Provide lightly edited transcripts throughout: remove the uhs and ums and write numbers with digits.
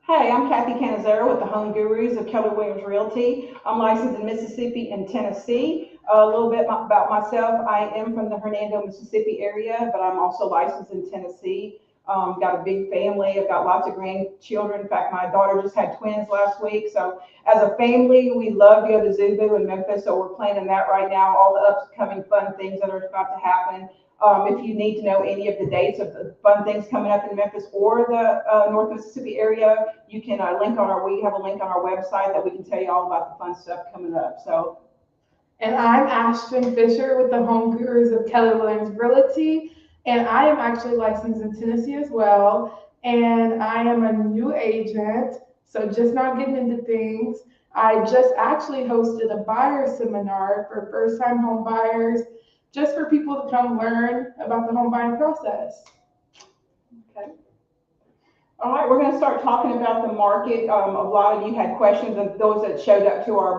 Hey, I'm Kathy Canizero with the Home Gurus of Keller Williams Realty. I'm licensed in Mississippi and Tennessee. A little bit about myself. I am from the Hernando, Mississippi area, but I'm also licensed in Tennessee. Got a big family. I've got lots of grandchildren. In fact, my daughter just had twins last week. So as a family, we love to go to Zubu in Memphis. So we're planning that right now, all the upcoming fun things that are about to happen. If you need to know any of the dates of the fun things coming up in Memphis or the North Mississippi area, you can we have a link on our website that we can tell you all about the fun stuff coming up. So, And I'm Ashton Fisher with the Home Gurus of Keller Williams Realty. And I am actually licensed in Tennessee as well. And I am a new agent, so just not getting into things. I just actually hosted a buyer seminar for first time home buyers, just for people to come learn about the home buying process. okay. All right, we're going to start talking about the market. A lot of you had questions, and those that showed up to our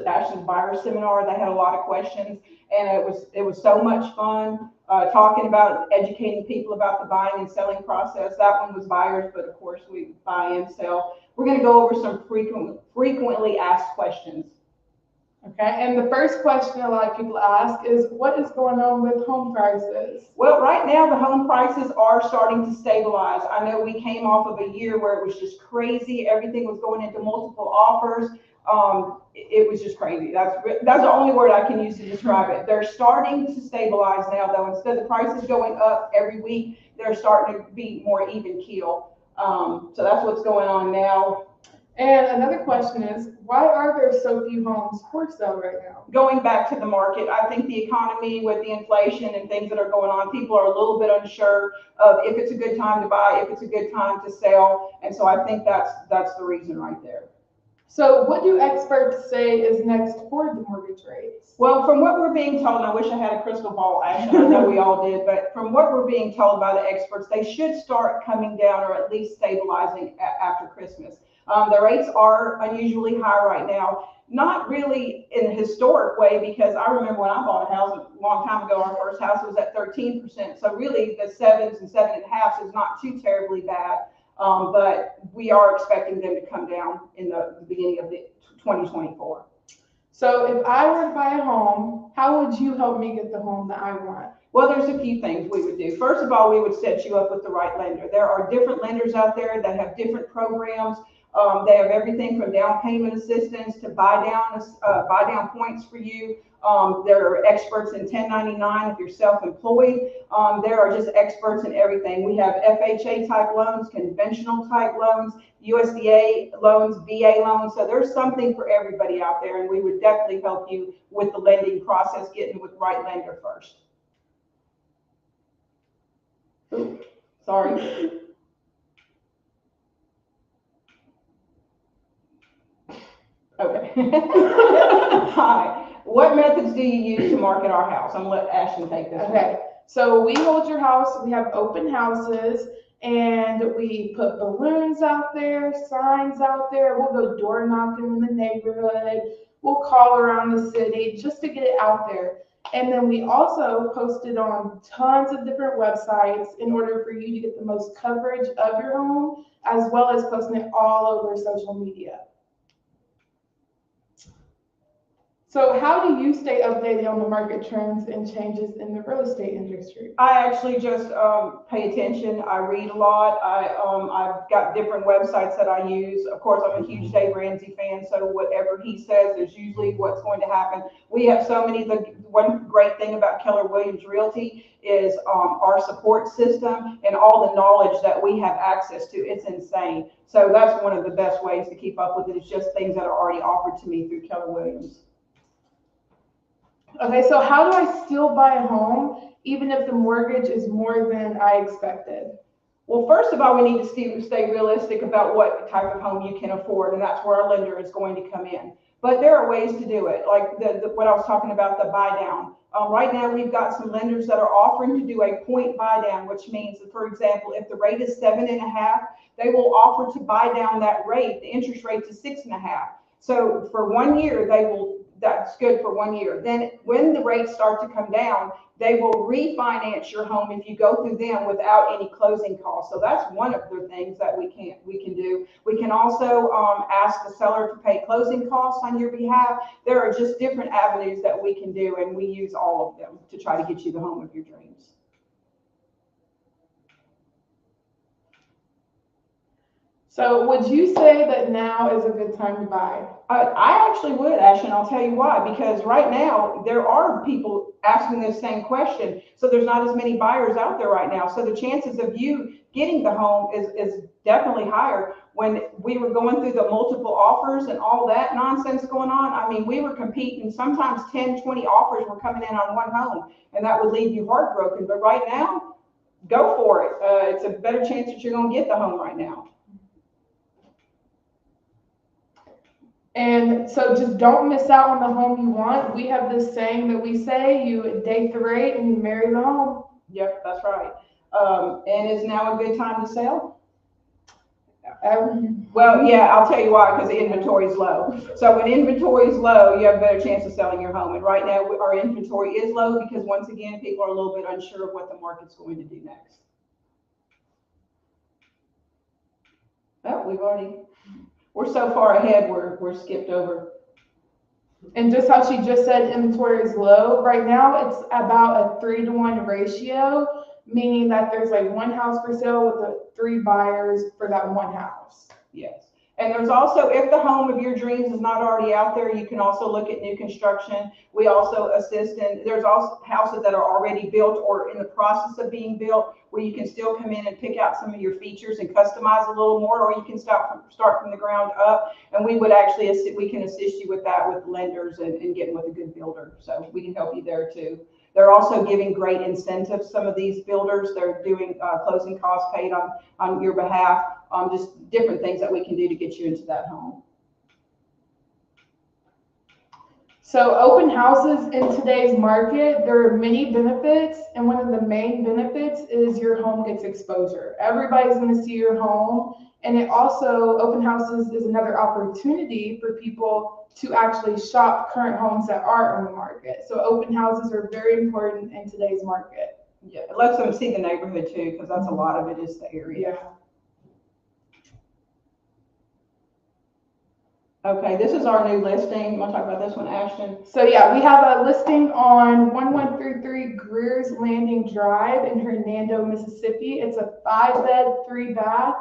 Ashton's buyer seminar, they had a lot of questions, and it was so much fun talking about educating people about the buying and selling process. That one was buyers, but of course we buy and sell. We're going to go over some frequently asked questions. Okay, and the first question a lot of people ask is what is going on with home prices? Well, right now the home prices are starting to stabilize. I know we came off of a year where it was just crazy. Everything was going into multiple offers. It was just crazy. That's the only word I can use to describe it. They're starting to stabilize now, though. Instead of prices going up every week, they're starting to be more even keel. So that's what's going on now. And another question is, why are there so few homes for sale right now? Going back to the market, I think the economy with the inflation and things that are going on, people are a little bit unsure of if it's a good time to buy, if it's a good time to sell, and so I think that's the reason right there. So what do experts say is next for the mortgage rates? Well, from what we're being told, and I wish I had a crystal ball, actually, I know we all did, but from what we're being told by the experts, they should start coming down or at least stabilizing after Christmas. The rates are unusually high right now, not really in a historic way, because I remember when I bought a house a long time ago, our first house was at 13%. So really the sevens and seven and a half is not too terribly bad. But we are expecting them to come down in the beginning of the 2024. So if I were to buy a home, how would you help me get the home that I want? Well, there's a few things we would do. First of all, we would set you up with the right lender. There are different lenders out there that have different programs. They have everything from down payment assistance to buy down points for you. There are experts in 1099 if you're self-employed. There are just experts in everything. We have FHA type loans, conventional type loans, USDA loans, VA loans. So there's something for everybody out there, and we would definitely help you with the lending process, getting with the right lender first. Ooh, sorry. Okay. Hi. What methods do you use to market our house? I'm gonna let Ashton take this. Okay. So we hold your house. We have open houses, and we put balloons out there, signs out there. We'll go door knocking in the neighborhood. We'll call around the city just to get it out there. And then we also post it on tons of different websites in order for you to get the most coverage of your home, as well as posting it all over social media. So how do you stay updated on the market trends and changes in the real estate industry? I actually just pay attention. I read a lot. I've got different websites that I use. Of course, I'm a huge Dave Ramsey fan, so whatever he says is usually what's going to happen. We have so many. The one great thing about Keller Williams Realty is our support system and all the knowledge that we have access to. It's insane. So that's one of the best ways to keep up with it. It's just things that are already offered to me through Keller Williams. Okay, so how do I still buy a home even if the mortgage is more than I expected? Well, first of all, we need to stay realistic about what type of home you can afford, and that's where our lender is going to come in. But there are ways to do it, like what I was talking about, the buy down. Right now, we've got some lenders that are offering to do a point buy down, which means that, for example, if the rate is 7.5, they will offer to buy down that rate, the interest rate, to 6.5. So for 1 year, that's good for 1 year. Then when the rates start to come down, they will refinance your home if you go through them without any closing costs. So that's one of the things that we can do. We can also ask the seller to pay closing costs on your behalf. There are just different avenues that we can do, and we use all of them to try to get you the home of your dreams. So would you say that now is a good time to buy? I actually would, Ash, and I'll tell you why. Because right now there are people asking this same question, so there's not as many buyers out there right now. So the chances of you getting the home is definitely higher. When we were going through the multiple offers and all that nonsense going on, I mean, we were competing. Sometimes 10, 20 offers were coming in on one home, and that would leave you heartbroken. But right now, go for it. It's a better chance that you're going to get the home right now. And so just don't miss out on the home you want. We have this saying that we say, you date the rate and you marry the home. Yep, that's right. And is now a good time to sell? Well, yeah, I'll tell you why, because the inventory is low. So when inventory is low, you have a better chance of selling your home. And right now, our inventory is low because, once again, people are a little bit unsure of what the market's going to do next. Oh, we're so far ahead, we're skipped over. And just how she just said, inventory is low. Right now, it's about a 3-to-1 ratio, meaning that there's like one house for sale with the 3 buyers for that one house. Yes. And there's also, if the home of your dreams is not already out there, you can also look at new construction. We also assist in, there's also houses that are already built or in the process of being built, where you can still come in and pick out some of your features and customize a little more, or you can start from the ground up. And we would actually we can assist you with that with lenders and getting with a good builder. So we can help you there too. They're also giving great incentives. Some of these builders, they're doing closing costs paid on your behalf, just different things that we can do to get you into that home. So open houses in today's market, there are many benefits, and one of the main benefits is your home gets exposure. Everybody's going to see your home, and it also, open houses is another opportunity for people to actually shop current homes that are on the market. So open houses are very important in today's market. Yeah, it lets them see the neighborhood too, because that's a lot of it is the area. Yeah. Okay, this is our new listing. You want to talk about this one, Ashton? So yeah, we have a listing on 1133 Greer's Landing Drive in Hernando, Mississippi. It's a 5-bed, 3-bath,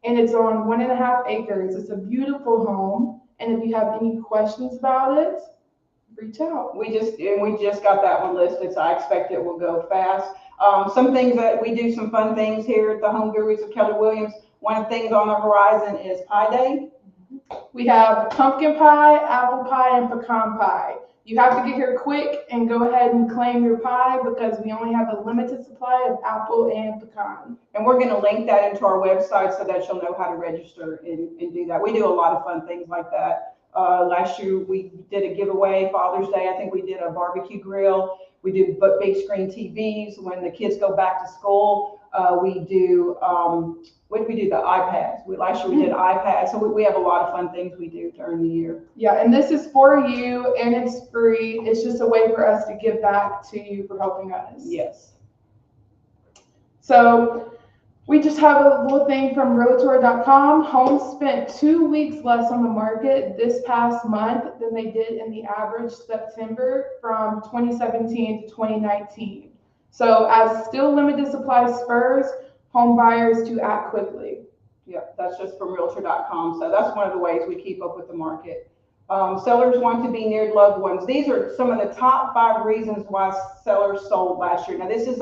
and it's on 1.5 acres. It's a beautiful home. And if you have any questions about it, reach out. We just got that one listed, so I expect it will go fast. Some things that we do, some fun things here at the Home Gurus of Keller Williams. One of the things on the horizon is Pie Day. We have pumpkin pie, apple pie, and pecan pie. You have to get here quick and go ahead and claim your pie because we only have a limited supply of apple and pecan. And we're going to link that into our website so that you'll know how to register and do that. We do a lot of fun things like that. Last year we did a giveaway, Father's Day. I think we did a barbecue grill. We do big screen TVs when the kids go back to school. We do, what did we do? The iPads. Last year we did iPads. So we have a lot of fun things we do during the year. Yeah, and this is for you and it's free. It's just a way for us to give back to you for helping us. Yes. So we just have a little thing from Realtor.com. Homes spent 2 weeks less on the market this past month than they did in the average September from 2017 to 2019. So as still limited supply spurs home buyers to act quickly. Yeah, that's just from Realtor.com. So that's one of the ways we keep up with the market. Sellers want to be near loved ones. These are some of the top 5 reasons why sellers sold last year. Now this is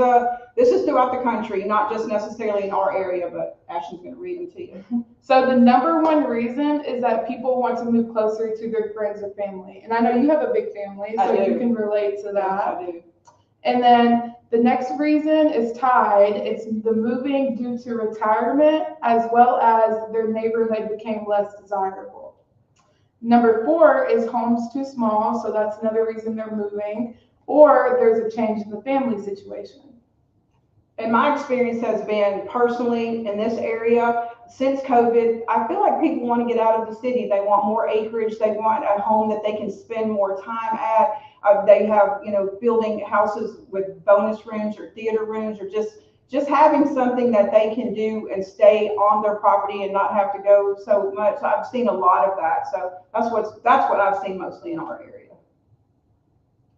throughout the country, not just necessarily in our area, but Ashton's going to read them to you. So the number 1 reason is that people want to move closer to their friends or family. And I know you have a big family, so you can relate to that. Yes, I do. And then the next reason is tied. It's the moving due to retirement, as well as their neighborhood became less desirable. Number 4 is homes too small, so that's another reason they're moving, or there's a change in the family situation. And my experience has been personally in this area since COVID, I feel like people want to get out of the city. They want more acreage. They want a home that they can spend more time at. They have, building houses with bonus rooms or theater rooms, or just having something that they can do and stay on their property and not have to go so much. I've seen a lot of that. So that's what I've seen mostly in our area.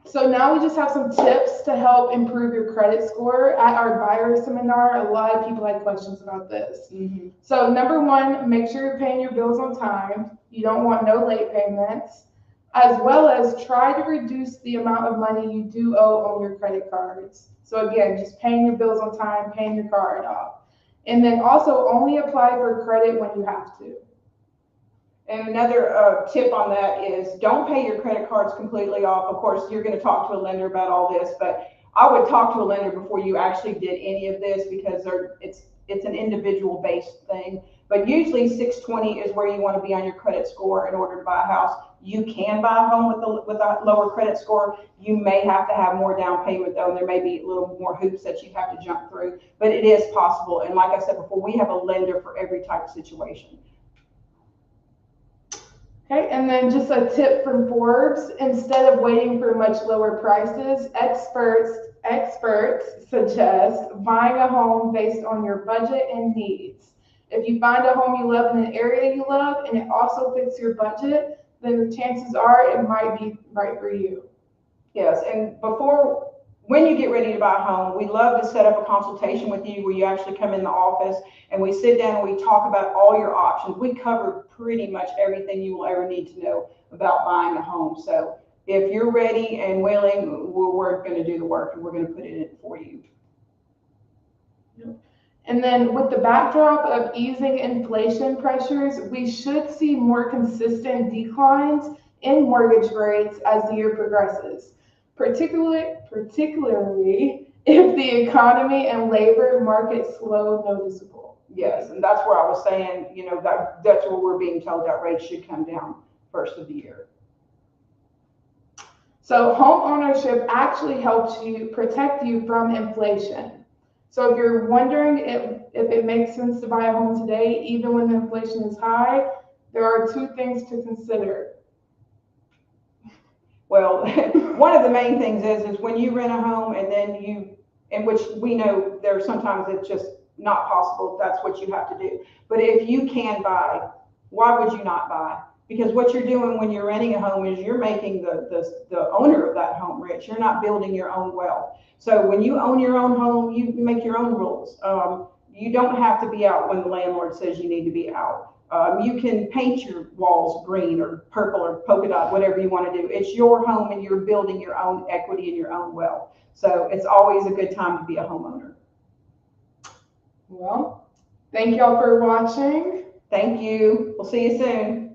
So now we just have some tips to help improve your credit score. At our buyer seminar, a lot of people had questions about this. Mm-hmm. So number one, make sure you're paying your bills on time. You don't want no late payments, as well as try to reduce the amount of money you do owe on your credit cards. So again, just paying your bills on time, paying your card off. And then also only apply for credit when you have to. And another tip on that is don't pay your credit cards completely off. Of course, you're going to talk to a lender about all this, but I would talk to a lender before you actually did any of this, because it's an individual based thing. But usually 620 is where you want to be on your credit score in order to buy a house. You can buy a home with a lower credit score. You may have to have more down payment though, and there may be a little more hoops that you have to jump through, but it is possible. And like I said before, we have a lender for every type of situation. Okay, and then just a tip from Forbes, instead of waiting for much lower prices, experts suggest buying a home based on your budget and needs. If you find a home you love in an area you love and it also fits your budget, then the chances are it might be right for you. Yes, and when you get ready to buy a home, we love to set up a consultation with you where you actually come in the office and we sit down and we talk about all your options. We cover pretty much everything you will ever need to know about buying a home. So if you're ready and willing, we're going to do the work and we're going to put it in for you. And then with the backdrop of easing inflation pressures, we should see more consistent declines in mortgage rates as the year progresses, particularly if the economy and labor market slow noticeable. Yes, and that's where I was saying, that's where we're being told that rates should come down first of the year. So home ownership actually helps you protect you from inflation. So if you're wondering if it makes sense to buy a home today, even when the inflation is high, there are two things to consider. Well, one of the main things is when you rent a home and then in which we know there sometimes it's just not possible, if that's what you have to do. But if you can buy, why would you not buy? Because what you're doing when you're renting a home is you're making the owner of that home rich. You're not building your own wealth. So when you own your own home, you make your own rules. You don't have to be out when the landlord says you need to be out. You can paint your walls green or purple or polka dot, whatever you want to do. It's your home and you're building your own equity and your own wealth. So it's always a good time to be a homeowner. Well, thank y'all for watching. Thank you. We'll see you soon.